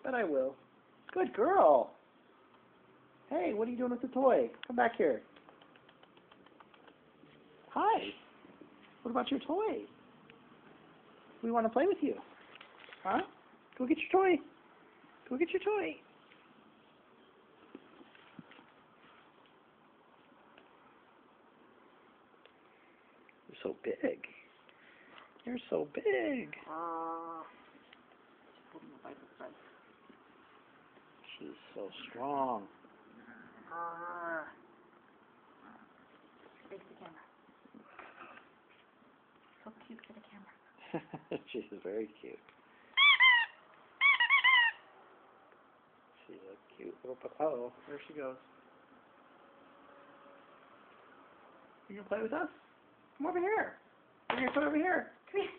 Bet I will. Good girl. Hey, what are you doing with the toy? Come back here. Hi. What about your toy? We want to play with you. Huh? Go get your toy. Go get your toy. You're so big. You're so big. She's so strong. Face the camera. So cute for the camera. She's very cute. She's a cute little oh, there she goes. You gonna play with us? Come over here. Bring your toy over here. Come here.